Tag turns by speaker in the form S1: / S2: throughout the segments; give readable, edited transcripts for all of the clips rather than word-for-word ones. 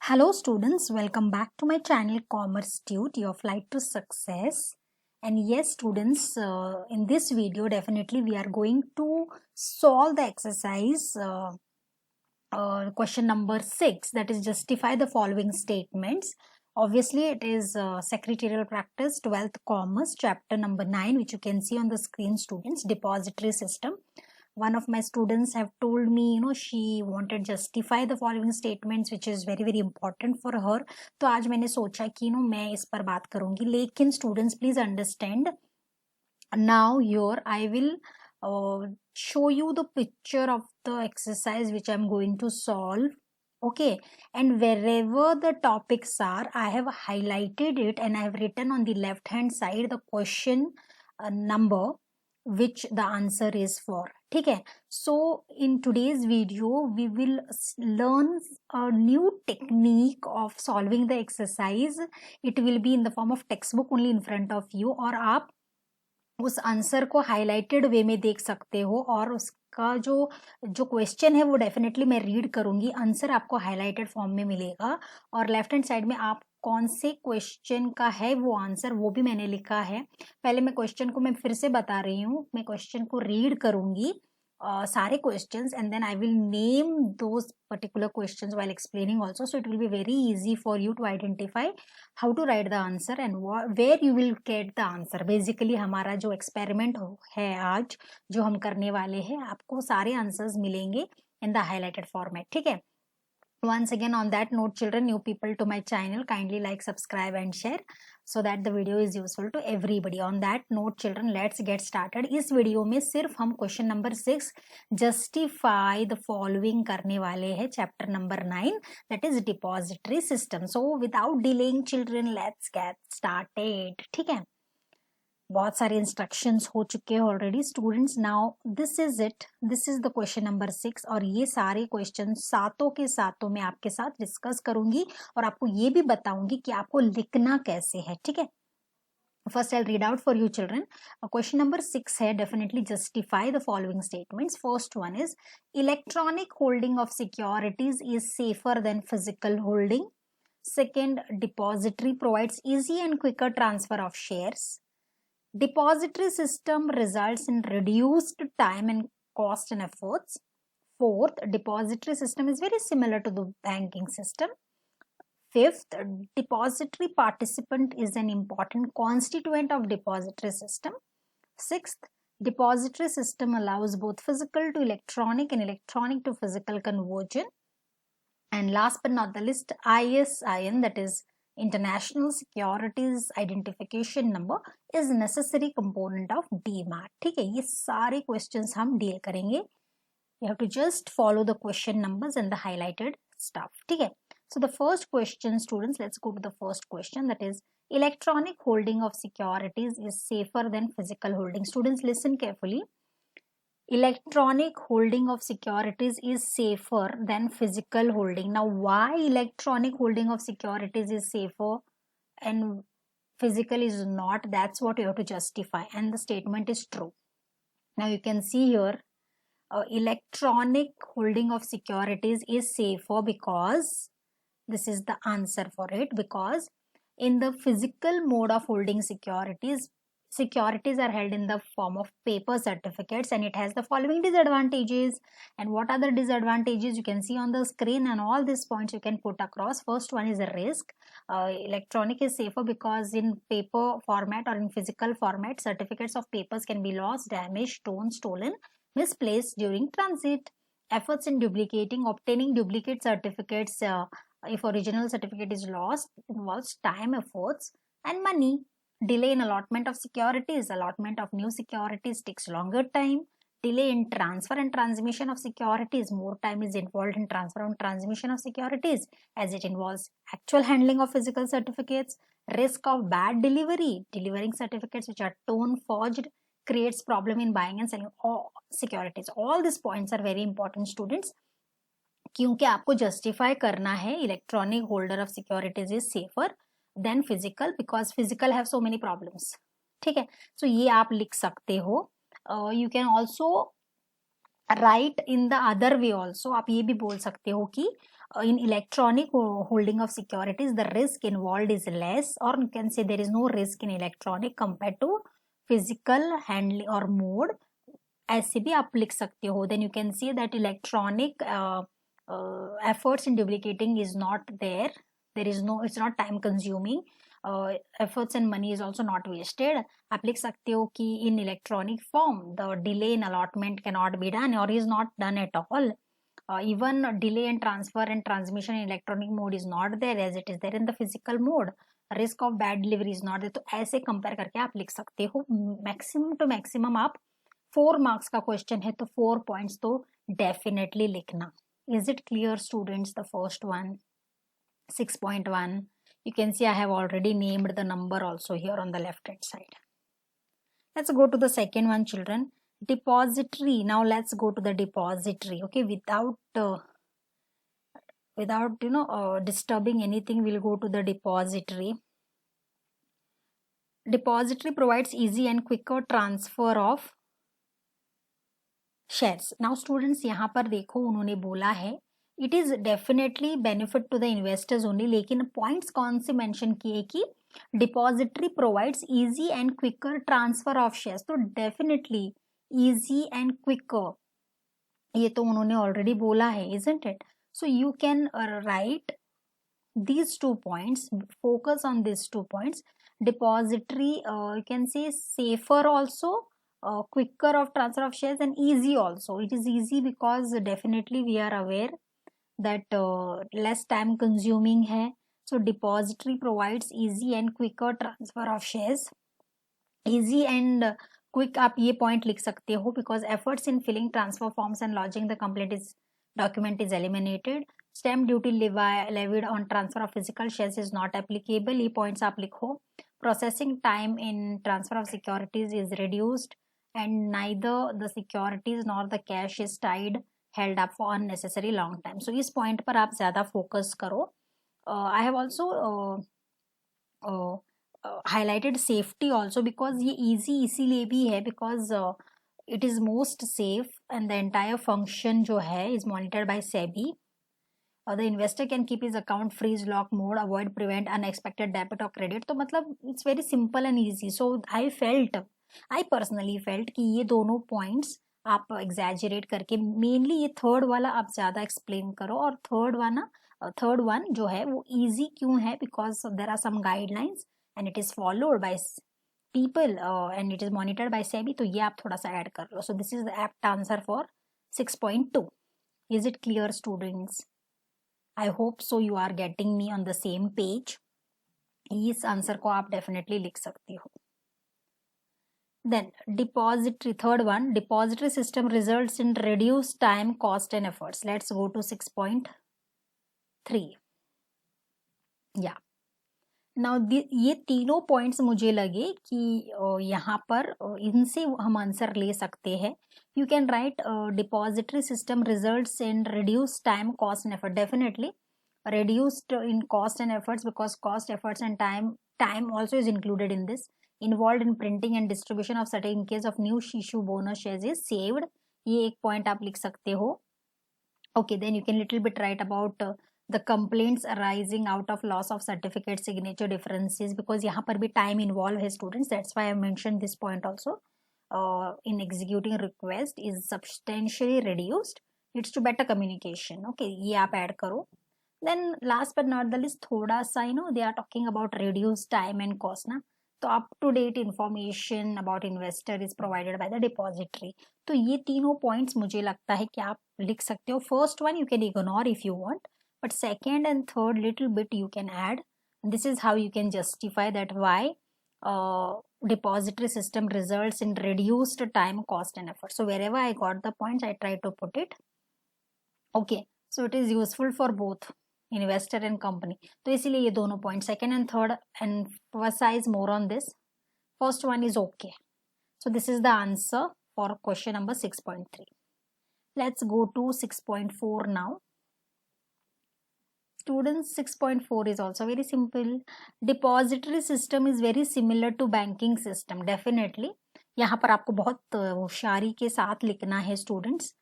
S1: Hello students, welcome back to my channel Commerce Tute, your flight to success. And yes students, in this video definitely we are going to solve the exercise question number 6, that is justify the following statements. Obviously it is secretarial practice 12th commerce chapter number 9, which you can see on the screen students, depository system. One of my students have told me she wanted justify the following statements, which is very important for her. तो आज मैंने सोचा कि मैं इस पर बात करूंगी. लेकिन students please understand, now here I will show you the picture of the exercise which I'm going to solve. Okay, and wherever the topics are, I have highlighted it and I have written on the left hand side the question number which the answer is for. ठीक है, so in today's video we will learn a new technique of solving the exercise. It will be in the form of textbook only in front of you, और आप उस answer को highlighted वे में देख सकते हो, और उसका जो क्वेश्चन है वो डेफिनेटली मैं रीड करूंगी. आंसर आपको हाईलाइटेड फॉर्म में मिलेगा, और लेफ्ट हैंड साइड में आप कौन से क्वेश्चन का है वो आंसर वो भी मैंने लिखा है. पहले मैं क्वेश्चन को मैं फिर से बता रही हूँ. मैं क्वेश्चन को रीड करूंगी, सारे questions, and then I will name those particular questions while explaining also, so it will be very easy for you to identify how to write the answer and where you will get the answer. Basically हमारा जो experiment है आज जो हम करने वाले हैं, आपको सारे answers मिलेंगे in the highlighted format. ठीक है. Once again, on that note children, new people to my channel, kindly like, subscribe and share so that the video is useful to everybody. On that note children, let's get started. इस video में सिर्फ हम question number 6 justify the following करने वाले हैं, chapter number 9, that is depository system. So without delaying children, let's get started. ठीक है, बहुत सारे इंस्ट्रक्शंस हो चुके हैं already students. Now this is it, this is the question number 6, और ये सारे क्वेश्चन सातों के सातों मैं आपके साथ डिस्कस करूंगी और आपको ये भी बताऊंगी कि आपको लिखना कैसे है. ठीक है, first I read out for you children. Question number 6 है, definitely justify the following statements. First one is electronic holding of securities is safer than physical holding. Second, depository provides easy and quicker transfer of shares. Depository system results in reduced time and cost and efforts. Fourth, depository system is very similar to the banking system. Fifth, depository participant is an important constituent of depository system. Sixth, depository system allows both physical to electronic and electronic to physical conversion. And last but not the least, ISIN, that is International Securities Identification Number, is necessary component of DMAT. ठीक है, ये सारे questions हम deal करेंगे. You have to just follow the question numbers and the highlighted stuff. ठीक है, so the first question students, let's go to the first question, that is electronic holding of securities is safer than physical holding. Students listen carefully. Electronic holding of securities is safer than physical holding. Now why electronic holding of securities is safer and physical is not, that's what you have to justify, and the statement is true. Now you can see here, electronic holding of securities is safer because this is the answer for it, because in the physical mode of holding securities are held in the form of paper certificates, and it has the following disadvantages. And what are the disadvantages? You can see on the screen, and all these points you can put across. First one is the risk. Electronic is safer because in paper format or in physical format, certificates of papers can be lost, damaged, torn, stolen, misplaced during transit. Efforts in obtaining duplicate certificates, if original certificate is lost, involves time, efforts and money. Delay in allotment of securities. Allotment of new securities takes longer time. Delay in transfer and transmission of securities. More time is involved in transfer and transmission of securities as it involves actual handling of physical certificates. Risk of bad delivery. Delivering certificates which are torn, forged, creates problem in buying and selling all securities. All these points are very important students, क्योंकि आपको justify करना है electronic holder of securities is safer than physical because physical have so many problems. ठीक है, so ये आप लिख सकते हो. You can also right in the other way also, आप ये भी बोल सकते हो कि in electronic holding of securities the risk involved is less, or you can say there is no risk in electronic compared to physical handling or mode, ऐसे भी आप लिख सकते हो. Then you can see that electronic efforts in duplicating is not there, there is no, it's not time consuming, efforts and money is also not wasted. आप लिख सकते हो कि in electronic form the delay in allotment cannot be done or is not done at all. Even delay in transfer and transmission in electronic mode is not there as it is there in the physical mode. Risk of bad delivery is not there. तो ऐसे compare करके आप लिख सकते हो. Maximum to maximum आप 4 marks का question है तो 4 पॉइंट्स तो डेफिनेटली लिखना. Is it clear students? The first one 6.1, you can see I have already named the number also here on the left hand side. Let's go to the second one, children. Depository. Now let's go to the depository. Okay, without disturbing anything, we'll go to the depository. Depository provides easy and quicker transfer of shares. Now students, यहाँ पर देखो उन्होंने बोला है it is definitely benefit to the investors only, लेकिन points कौन से mention किए कि depository provides easy and quicker transfer of shares. तो definitely easy and quicker ये तो उन्होंने ऑलरेडी बोला है, isn't it? So you can write these 2 points, focus on these 2 points. Depository, you can say safer also, quicker of transfer of shares, and easy also. It is easy because definitely we are aware that less time consuming hai. So depository provides easy and quicker transfer of shares. Easy and quick आप ये point लिख सकते हो because efforts in filling transfer forms and lodging the complete document is eliminated. Stamp duty levied on transfer of physical shares is not applicable. ये points आप लिखो. Processing time in transfer of securities is reduced and neither the securities nor the cash is tied held up for unnecessary long time. So इस point पर आप ज़्यादा focus करो. I have also highlighted safety also because ये easy इसीलिए भी है because it is most safe and the entire function जो है is monitored by SEBI. The investor can keep his account freeze, lock mode, avoid, prevent unexpected debit or credit. तो मतलब it's very simple and easy. So I personally felt कि ये दोनों points आप exaggerate करके mainly ये third वाला आप ज़्यादा explain करो और third one जो है वो easy क्यों है because there are some guidelines and it is followed by people and it is monitored by SEBI. तो ये आप थोड़ा सा add कर लो. So this is the apt answer for 6.2. Is it clear students? I hope so you are getting me on the same page. इस answer को आप definitely लिख सकते हो. Then depository, third one, depository system results in reduced time, cost and efforts. Let's go to 6.3. Yeah. Now ये तीनों points मुझे लगे कि यहाँ पर इनसे हम आंसर ले सकते हैं. You can write depository system results in reduced time, cost and effort. Definitely reduced in cost and efforts because cost, efforts and time also is included in this. Involved in printing and distribution of certain in case of new issue bonus shares is saved. ये एक point आप लिख सकते हो. Okay, then you can little bit write about the complaints arising out of loss of certificate signature differences because यहाँ पर भी time involved है students. That's why I mentioned this point also. In executing request is substantially reduced. It's to better communication. Okay, ये आप add करो. Then last but not the least थोड़ा सा they are talking about reduced time and cost ना. तो up to date information about investor is provided by the depository. तो ये तीनों points मुझे लगता है कि आप लिख सकते हो. First one you can ignore if you want, but second and third little bit you can add. And this is how you can justify that why depository system results in reduced time, cost and effort. So wherever I got the points, I try to put it. Okay, so it is useful for both investor and company. तो इसीलिए ये दोनों points second and third emphasize more on this. First one is okay. So this is the answer for question number 6.3. Let's go to 6.4 now. Students, 6.4 is also very simple. Depository system is very similar to banking system. Definitely यहाँ पर आपको बहुत होशियारी के साथ लिखना है students.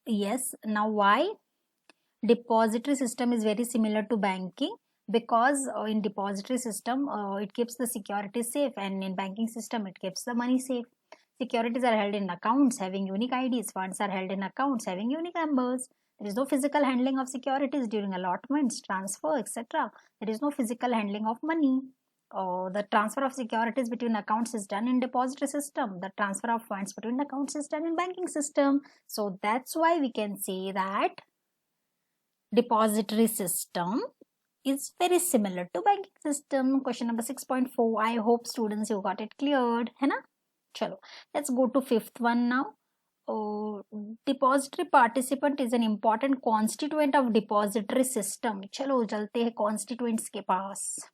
S1: Yes, now why? Depository system is very similar to banking because in depository system it keeps the security safe, and in banking system it keeps the money safe. Securities are held in accounts having unique IDs. Funds are held in accounts having unique numbers. There is no physical handling of securities during allotments, transfer, etc. There is no physical handling of money. The transfer of securities between accounts is done in depository system. The transfer of funds between accounts is done in banking system. So that's why we can say that depository system is very similar to banking system. Question number 6.4. I hope students you got it cleared, है ना? चलो, let's go to fifth one now. Depository participant is an important constituent of depository system. चलो चलते हैं constituents के पास.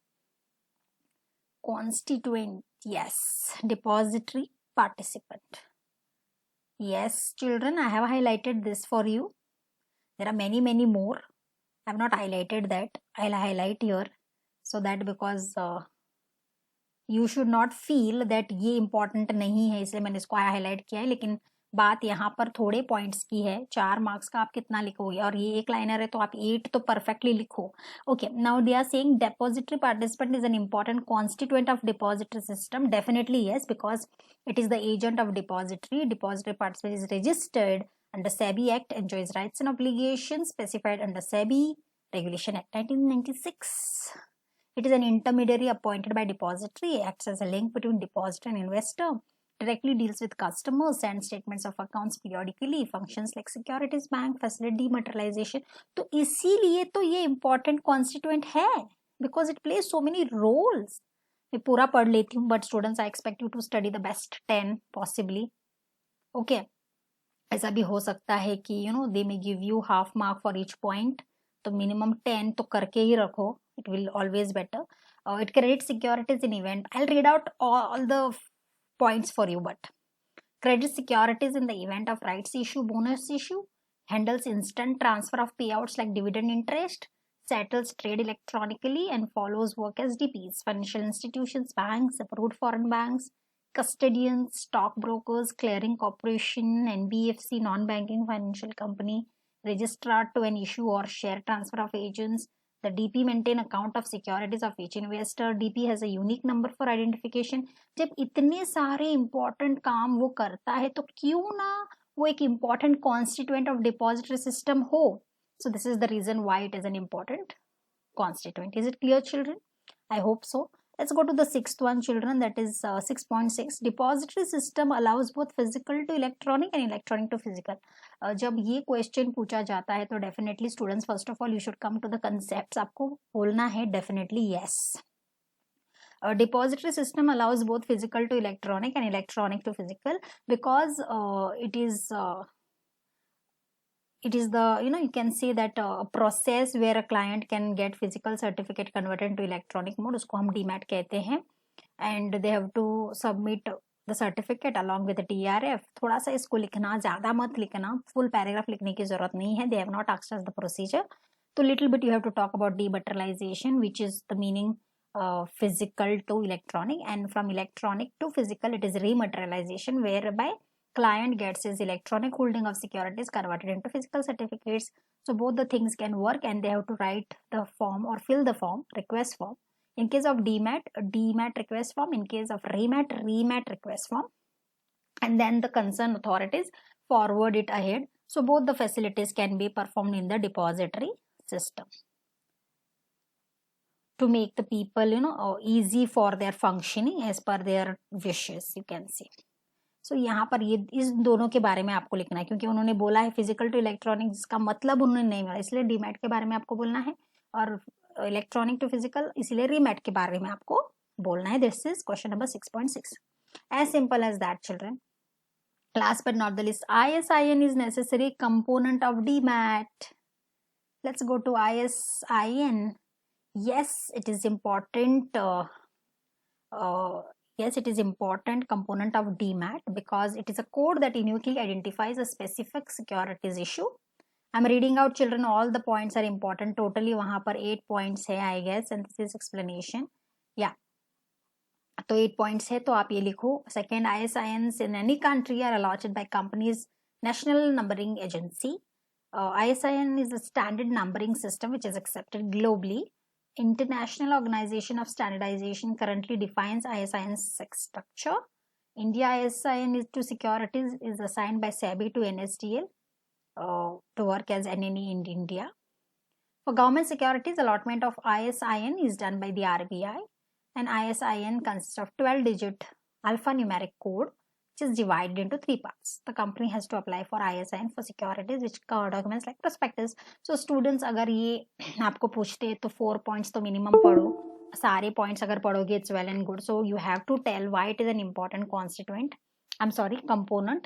S1: Constituent, yes, depository participant. Yes, children, I have highlighted this for you. There are many more. I have not highlighted that. I'll highlight here so that because you should not feel that ये important नहीं है इसलिए मैंने इसको highlight किया है, लेकिन बात यहाँ पर थोड़े पॉइंट्स की है. 4 मार्क्स का आप कितना लिखोगे, और ये एक लाइनर है तो आप 8 तो परफेक्टली लिखो. Okay, now they are saying depository participant is an important constituent of depository system. Definitely yes, because it is the agent of depository. Depository participant is registered under SEBI Act, enjoys rights and obligations specified under SEBI Regulation Act 1996. It is an intermediary appointed by depository, acts as a link between depositor and investor, directly deals with customers, sends statements of accounts periodically, functions like securities bank, facilitate dematerialization. तो इसीलिए तो ये important constituent है, because it plays so many roles. मैं पूरा पढ़ लेती हूँ, but students I expect you to study the best 10 possibly. Okay, ऐसा भी हो सकता है कि they may give you half mark for each point, तो minimum 10 तो करके ही रखो. It will always better. It credits securities in event. I'll read out all the points for you, but credits securities in the event of rights issue, bonus issue, handles instant transfer of payouts like dividend interest, settles trade electronically, and follows work as DPs. Financial institutions, banks, approved foreign banks, custodians, stockbrokers, clearing corporation, NBFC, non-banking financial company, registrar to an issue or share transfer of agents. The DP maintain account of securities of each investor. DP has a unique number for identification. जब इतने सारे important काम वो करता है तो क्यों ना वो एक important constituent of depository system हो. So this is the reason why it is an important constituent. Is it clear, children? I hope so. Let's go to the sixth one, children, that is 6.6. Depository system allows both physical to electronic and electronic to physical. जब ये question पूछा जाता है तो definitely students first of all you should come to the concepts. आपको बोलना है definitely yes. Depository system allows both physical to electronic and electronic to physical because it is the you can say that a process where a client can get physical certificate converted into electronic mode, उसको हम DMAT कहते हैं, and they have to submit the certificate along with the TRF. थोड़ा सा इसको लिखना, ज़्यादा मत लिखना, full paragraph लिखने की ज़रूरत नहीं है. They have not asked us the procedure. So little bit you have to talk about dematerialization, which is the meaning physical to electronic, and from electronic to physical it is rematerialization, whereby client gets his electronic holding of securities converted into physical certificates. So both the things can work, and they have to write the form or fill the form, request form. In case of DMAT, DMAT request form. In case of REMAT, REMAT request form. And then the concerned authorities forward it ahead. So both the facilities can be performed in the depository system to make the people easy for their functioning as per their wishes, you can see. So यहाँ पर ये इस दोनों के बारे में आपको लिखना है, क्योंकि उन्होंने बोला है फिजिकल टू इलेक्ट्रॉनिक, जिसका मतलब उन्होंने नहीं बोला, इसलिए डीमैट के बारे में आपको बोलना है, और इलेक्ट्रॉनिक टू फिजिकल इसलिए रीमैट के बारे में आपको बोलना है. This is question number 6.6. As simple as that, children. Last but not the least, ISIN is necessary component of DMAT. Let's go to ISIN. Yes, it is important. Yes, it is important component of DMAT because it is a code that uniquely identifies a specific securities issue. I'm reading out, children. All the points are important. Totally वहाँ पर 8 points है, I guess, and this is explanation. Yeah. तो 8 points है, तो आप ये लिखो. Second, ISINs in any country are allotted by companies National Numbering Agency. ISIN is a standard numbering system which is accepted globally. International Organization of Standardization currently defines ISIN's structure. India ISIN is to securities is assigned by SEBI to NSDL to work as NNE in India. For government securities, allotment of ISIN is done by the RBI, and ISIN consists of 12-digit alphanumeric code which is divided into 3 parts. The company has to apply for ISIN for securities which cover documents like prospectus. So students, अगर ये आपको पूछते हैं तो 4 points तो minimum पढ़ो, सारे points अगर पढ़ोगे it's well and good. So you have to tell why it is an important component.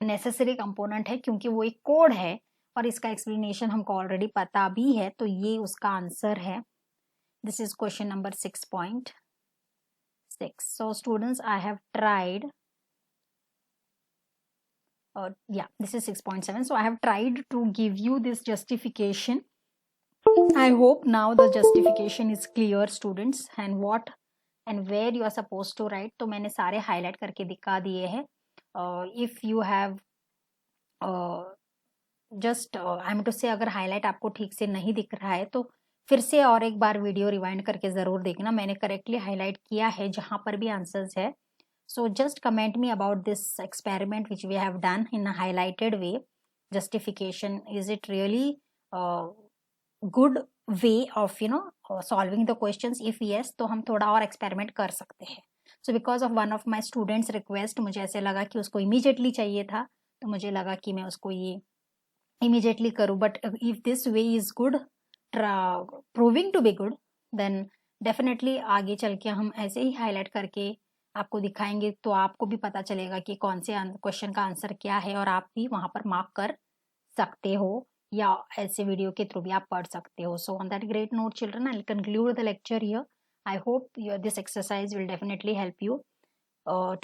S1: Necessary component है क्योंकि वो एक कोड है और इसका एक्सप्लेनेशन हमको ऑलरेडी पता भी है, तो ये उसका आंसर है. This is question number 6.6. So students, I have tried this is 6.7. so I have tried to give you this justification. I hope now the justification is clear, students, and what and where you are supposed to write. तो मैंने सारे highlight करके दिखा दिए हैं. If you have just I am to say अगर highlight आपको ठीक से नहीं दिख रहा है तो फिर से और एक बार वीडियो रिवाइंड करके ज़रूर देखना. मैंने करेक्टली हाईलाइट किया है जहाँ पर भी आंसर्स है. So just comment me about this experiment which we have done in a highlighted way. Justification, is it really good way of solving the questions? If yes, तो हम थोड़ा और एक्सपेरिमेंट कर सकते हैं. So because of one of my students request, मुझे ऐसे लगा कि उसको इमीजिएटली चाहिए था, तो मुझे लगा कि मैं उसको ये इमीजिएटली करूँ. But if this way is good, proving to be good, then definitely आगे चल के हम ऐसे ही हाईलाइट करके आपको दिखाएंगे, तो आपको भी पता चलेगा कि कौन से क्वेश्चन का आंसर क्या है और आप भी वहाँ पर मार्क कर सकते हो या ऐसे वीडियो के थ्रू भी आप पढ़ सकते हो. So on that great note children, I will conclude the lecture here. I hope this exercise will definitely help you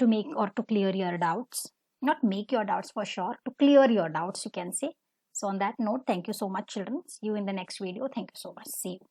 S1: to make or to clear your doubts. Not make your doubts for sure, to clear your doubts, you can say. So on that note, thank you so much, children. See you in the next video. Thank you so much. See you.